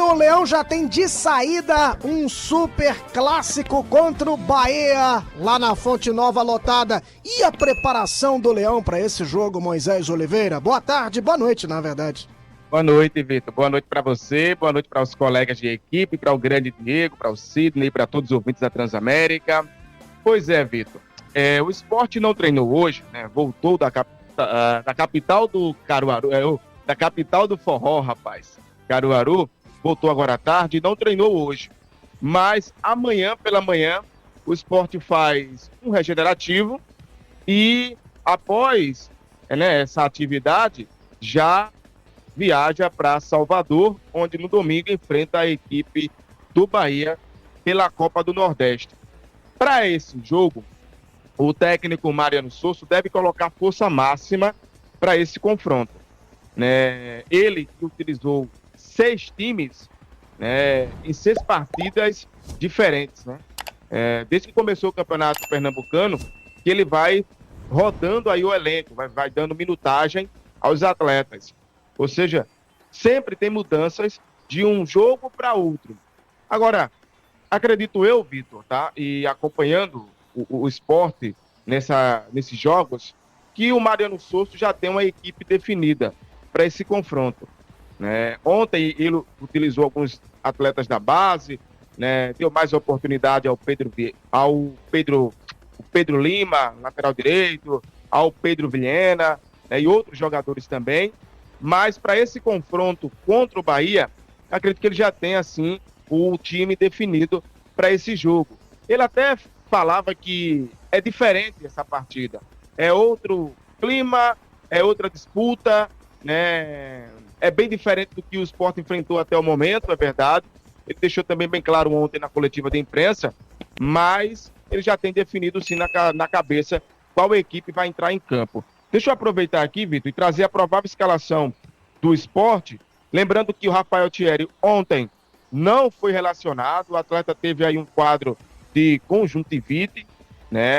o Leão já tem de saída um super clássico contra o Bahia, lá na Fonte Nova lotada. E a preparação do Leão para esse jogo, Moisés Oliveira? Boa tarde, boa noite, na verdade. Boa noite, Vitor. Boa noite para você, boa noite para os colegas de equipe, para o grande Diego, para o Sidney, para todos os ouvintes da Transamérica. Pois é, Vitor. O Sport não treinou hoje, né? Voltou da capital do Caruaru, da capital do forró, rapaz. Caruaru, voltou agora à tarde e não treinou hoje. Mas amanhã pela manhã, o Sport faz um regenerativo e após essa atividade, já viaja para Salvador, onde no domingo enfrenta a equipe do Bahia pela Copa do Nordeste. Para esse jogo, o técnico Mariano Souza deve colocar força máxima para esse confronto. Ele que utilizou 6 times em 6 partidas diferentes. Desde que começou o Campeonato Pernambucano, que ele vai rodando aí o elenco, vai dando minutagem aos atletas. Ou seja, sempre tem mudanças de um jogo para outro. Agora, acredito eu, Vitor, tá? E acompanhando o esporte nesses jogos, que o Mariano Souza já tem uma equipe definida para esse confronto. Ontem ele utilizou alguns atletas da base, deu mais oportunidade ao Pedro Lima, lateral direito, ao Pedro Vilhena, e outros jogadores também. Mas para esse confronto contra o Bahia, acredito que ele já tem assim o time definido para esse jogo. Ele até falava que é diferente essa partida, é outro clima, é outra disputa, é bem diferente do que o Sport enfrentou até o momento, é verdade. Ele deixou também bem claro ontem na coletiva de imprensa, mas ele já tem definido sim na cabeça qual equipe vai entrar em campo. Deixa eu aproveitar aqui, Vitor, e trazer a provável escalação do Sport, lembrando que o Rafael Thierry ontem não foi relacionado, o atleta teve aí um quadro de conjuntivite,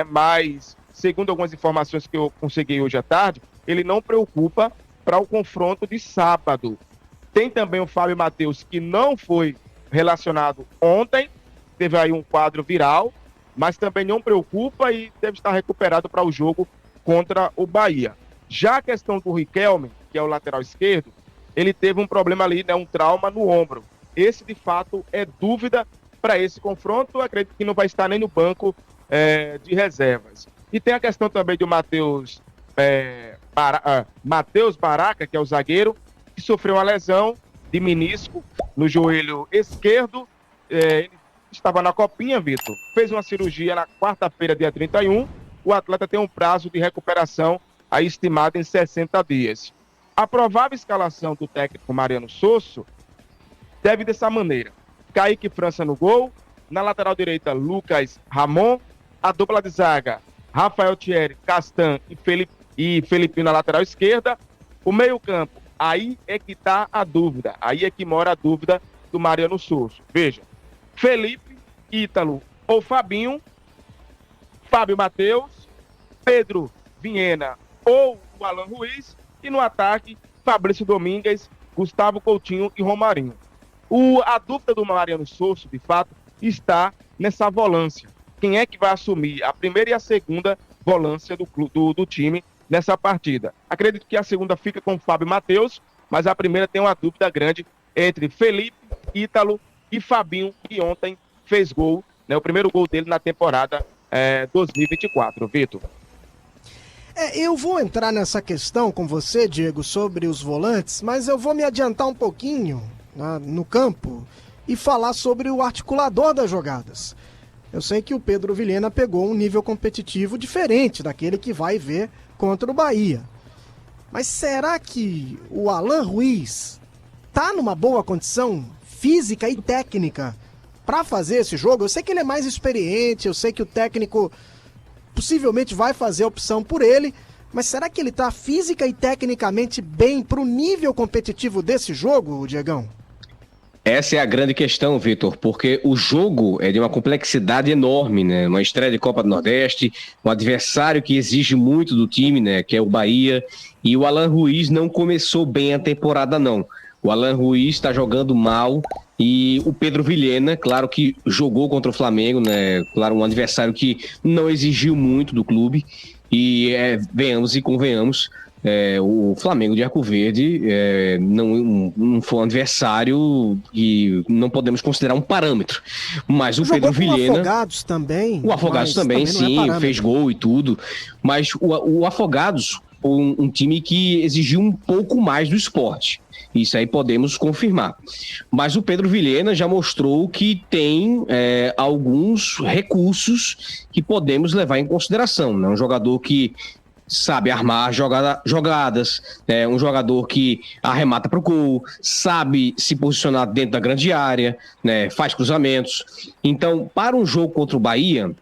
mas segundo algumas informações que eu consegui hoje à tarde, ele não preocupa para o confronto de sábado. Tem também o Fábio Matheus, que não foi relacionado ontem, teve aí um quadro viral, mas também não preocupa e deve estar recuperado para o jogo contra o Bahia. Já a questão do Riquelme, que é o lateral esquerdo, ele teve um problema ali, um trauma no ombro. Esse, de fato, é dúvida para esse confronto. Eu acredito que não vai estar nem no banco de reservas. E tem a questão também do Matheus Baraca, que é o zagueiro, que sofreu uma lesão de menisco no joelho esquerdo. Ele estava na copinha, Vitor, fez uma cirurgia na quarta-feira, dia 31. O atleta tem um prazo de recuperação aí estimado em 60 dias. A provável escalação do técnico Mariano Souza deve dessa maneira: Kaique França no gol, na lateral direita Lucas Ramon, a dupla de zaga Rafael Thierry, Castan e Felipinho na lateral esquerda, o meio campo, aí é que está a dúvida, aí é que mora a dúvida do Mariano Souza. Veja, Felipe, Ítalo ou Fabinho, Fábio Matheus, Pedro Vilhena ou o Alan Ruiz, e no ataque, Fabrício Domingues, Gustavo Coutinho e Romarinho. A dúvida do Mariano Souza, de fato, está nessa volância. Quem é que vai assumir a primeira e a segunda volância do time nessa partida? Acredito que a segunda fica com o Fábio Matheus, mas a primeira tem uma dúvida grande entre Felipe, Ítalo e Fabinho, que ontem fez gol, o primeiro gol dele na temporada 2024, Vitor. Eu vou entrar nessa questão com você, Diego, sobre os volantes, mas eu vou me adiantar um pouquinho no campo e falar sobre o articulador das jogadas. Eu sei que o Pedro Vilhena pegou um nível competitivo diferente daquele que vai ver contra o Bahia. Mas será que o Alan Ruiz tá numa boa condição física e técnica para fazer esse jogo? Eu sei que ele é mais experiente, eu sei que o técnico possivelmente vai fazer a opção por ele, mas será que ele tá física e tecnicamente bem pro nível competitivo desse jogo, Diegão? Essa é a grande questão, Vitor, porque o jogo é de uma complexidade enorme, Uma estreia de Copa do Nordeste, um adversário que exige muito do time, que é o Bahia, e o Alan Ruiz não começou bem a temporada, não. O Alan Ruiz está jogando mal E o Pedro Vilhena, claro que jogou contra o Flamengo, né? Claro, um adversário que não exigiu muito do clube. E venhamos e convenhamos, o Flamengo de Arco Verde não foi um adversário que não podemos considerar um parâmetro. Mas o Pedro Vilhena... O Afogados também. O Afogados também, sim, fez gol e tudo. Mas o Afogados foi um time que exigiu um pouco mais do Sport. Isso aí podemos confirmar. Mas o Pedro Vilhena já mostrou que tem alguns recursos que podemos levar em consideração. Né? Um jogador que sabe armar jogadas, um jogador que arremata para o gol, sabe se posicionar dentro da grande área, né? Faz cruzamentos. Então, para um jogo contra o Bahia,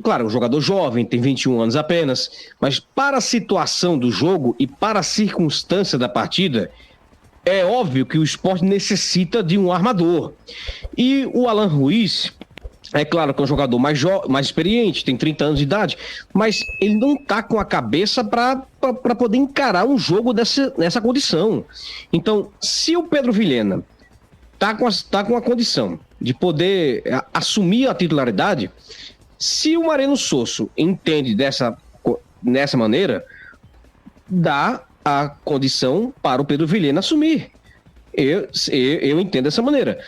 claro, um jogador jovem, tem 21 anos apenas, mas para a situação do jogo e para a circunstância da partida, é óbvio que o Sport necessita de um armador. E o Alan Ruiz, é claro que é um jogador mais experiente, tem 30 anos de idade, mas ele não está com a cabeça para poder encarar um jogo nessa condição. Então, se o Pedro Vilhena está com a condição de poder assumir a titularidade, se o Mareno Sosso entende dessa maneira, dá a condição para o Pedro Vilhena assumir. Eu entendo dessa maneira.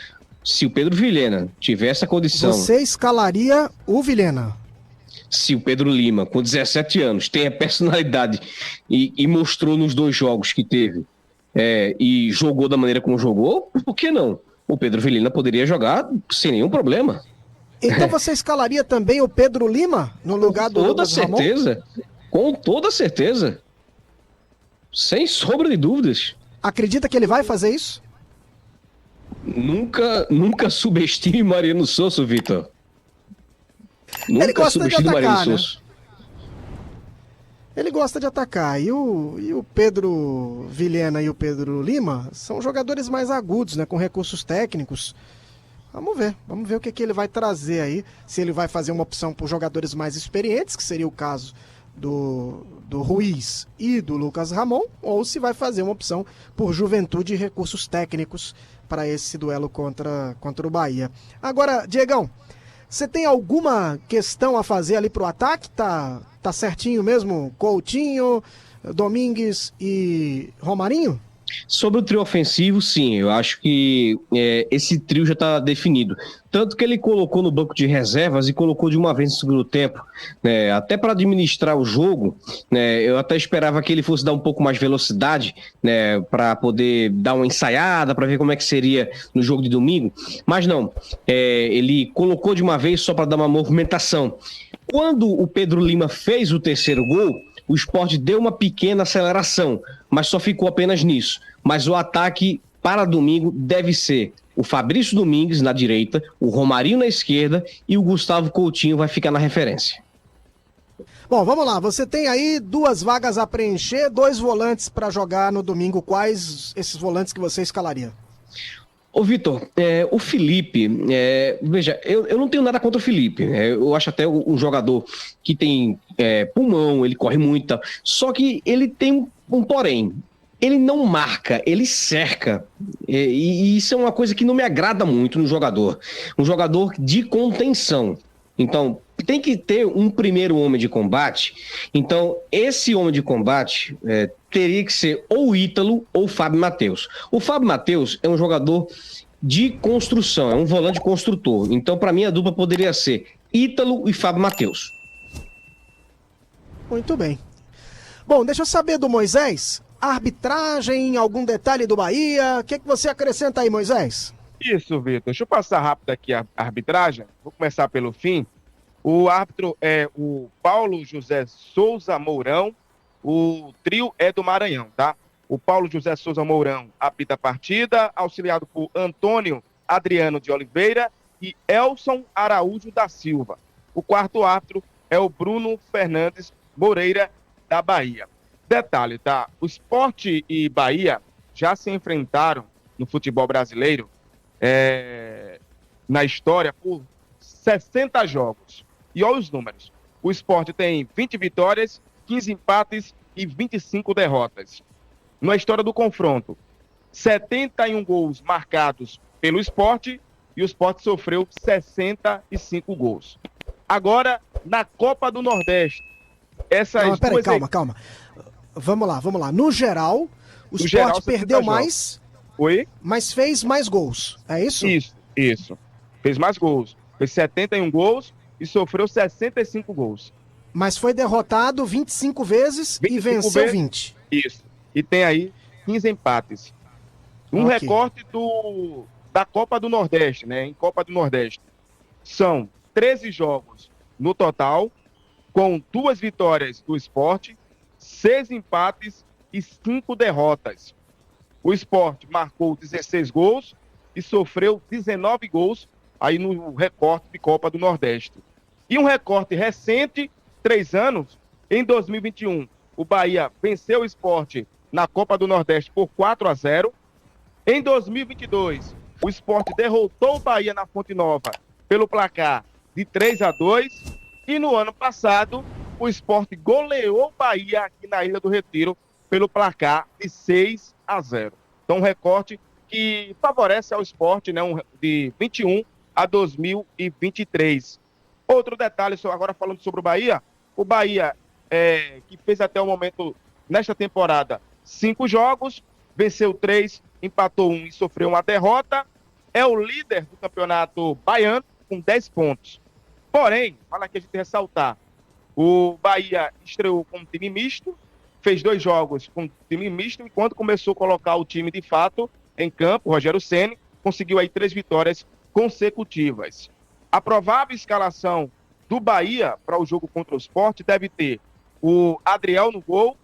Se o Pedro Vilhena tiver essa condição... Você escalaria o Vilhena? Se o Pedro Lima, com 17 anos, tem a personalidade e mostrou nos 2 jogos que teve e jogou da maneira como jogou, por que não? O Pedro Vilhena poderia jogar sem nenhum problema. Então você escalaria também o Pedro Lima no lugar do Lucas Ramon? Com toda certeza. Sem sombra de dúvidas. Acredita que ele vai fazer isso? Nunca subestime Mariano Sosso, Vitor. Nunca subestime Mariano Sosso. Ele gosta de atacar. E o Pedro Vilhena e o Pedro Lima são jogadores mais agudos, né, com recursos técnicos. Vamos ver o que ele vai trazer aí. Se ele vai fazer uma opção por jogadores mais experientes, que seria o caso do Ruiz e do Lucas Ramon, ou se vai fazer uma opção por juventude e recursos técnicos para esse duelo contra o Bahia. Agora, Diegão, você tem alguma questão a fazer ali pro ataque? Tá certinho mesmo? Coutinho, Domingues e Romarinho? Sobre o trio ofensivo, sim, eu acho que esse trio já está definido. Tanto que ele colocou no banco de reservas e colocou de uma vez no segundo tempo, né, até para administrar o jogo, né, eu até esperava que ele fosse dar um pouco mais de velocidade, né, para poder dar uma ensaiada, para ver como é que seria no jogo de domingo, mas não, ele colocou de uma vez só para dar uma movimentação. Quando o Pedro Lima fez o terceiro gol, o Sport deu uma pequena aceleração, mas só ficou apenas nisso. Mas o ataque para domingo deve ser o Fabrício Domingues na direita, o Romarinho na esquerda e o Gustavo Coutinho vai ficar na referência. Bom, vamos lá. Você tem aí 2 vagas a preencher, 2 volantes para jogar no domingo. Quais esses volantes que você escalaria? Ô Vitor, o Felipe, veja, eu não tenho nada contra o Felipe, eu acho até um jogador que tem pulmão, ele corre muito, só que ele tem um porém, ele não marca, ele cerca, e isso é uma coisa que não me agrada muito no jogador, um jogador de contenção. Então, tem que ter um primeiro homem de combate. Então, esse homem de combate teria que ser ou o Ítalo ou o Fábio Matheus. O Fábio Matheus é um jogador de construção, é um volante construtor. Então, para mim, a dupla poderia ser Ítalo e Fábio Matheus. Muito bem. Bom, deixa eu saber do Moisés. Arbitragem, algum detalhe do Bahia? O que você acrescenta aí, Moisés? Isso, Vitor. Deixa eu passar rápido aqui a arbitragem. Vou começar pelo fim. O árbitro é o Paulo José Souza Mourão. O trio é do Maranhão, tá? O Paulo José Souza Mourão apita a partida, auxiliado por Antônio Adriano de Oliveira e Elson Araújo da Silva. O quarto árbitro é o Bruno Fernandes Moreira, da Bahia. Detalhe, tá? O Sport e Bahia já se enfrentaram no futebol brasileiro na história por 60 jogos. E olha os números. O Sport tem 20 vitórias, 15 empates e 25 derrotas. Na história do confronto, 71 gols marcados pelo Sport e o Sport sofreu 65 gols. Agora, na Copa do Nordeste, essas peraí, calma. Vamos lá. No geral, o Sport perdeu mais, mas fez mais gols. É isso? Isso. Fez mais gols. Fez 71 gols e sofreu 65 gols. Mas foi derrotado 25 vezes e venceu 20. Isso. E tem aí 15 empates. Um recorte da Copa do Nordeste, né? Em Copa do Nordeste. São 13 jogos no total, com 2 vitórias do Sport, 6 empates e 5 derrotas. O Sport marcou 16 gols e sofreu 19 gols aí no recorte de Copa do Nordeste. E um recorte recente, 3 anos, em 2021, o Bahia venceu o Sport na Copa do Nordeste por 4-0. Em 2022, o Sport derrotou o Bahia na Fonte Nova pelo placar de 3-2. E no ano passado, o Sport goleou o Bahia aqui na Ilha do Retiro pelo placar de 6-0. Então, um recorte que favorece ao Sport, né, de 21 a 2023. Outro detalhe, agora falando sobre o Bahia que fez até o momento, nesta temporada, 5 jogos, venceu 3, empatou 1 e sofreu uma derrota, é o líder do campeonato baiano com 10 pontos. Porém, vale aqui a gente ressaltar, o Bahia estreou com um time misto, fez 2 jogos com um time misto, e quando começou a colocar o time de fato em campo, o Rogério Ceni conseguiu aí 3 vitórias consecutivas. A provável escalação do Bahia para o jogo contra o Sport deve ter o Adriel no gol,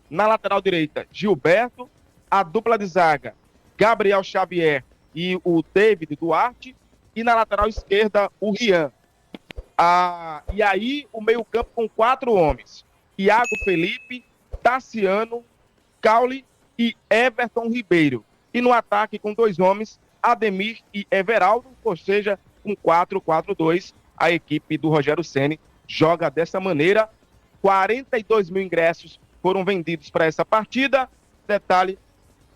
na lateral direita, Gilberto, a dupla de zaga, Gabriel Xavier e o David Duarte, e na lateral esquerda, o Rian. E aí, o meio-campo com 4 homens: Iago Felipe, Tassiano, Caule e Everton Ribeiro. E no ataque, com 2 homens, Ademir e Everaldo, ou seja, um 4-4-2. A equipe do Rogério Ceni joga dessa maneira. 42 mil ingressos foram vendidos para essa partida. Detalhe,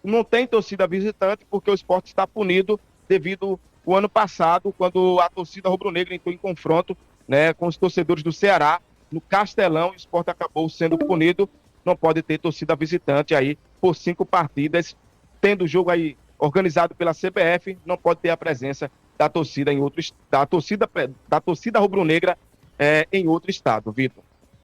não tem torcida visitante, porque o Sport está punido devido ao ano passado, quando a torcida rubro-negra entrou em confronto, né, com os torcedores do Ceará no Castelão. O Sport acabou sendo punido, não pode ter torcida visitante aí por 5 partidas, tendo o jogo aí organizado pela CBF, não pode ter a presença da torcida da torcida rubro-negra em outro estado, Vitor.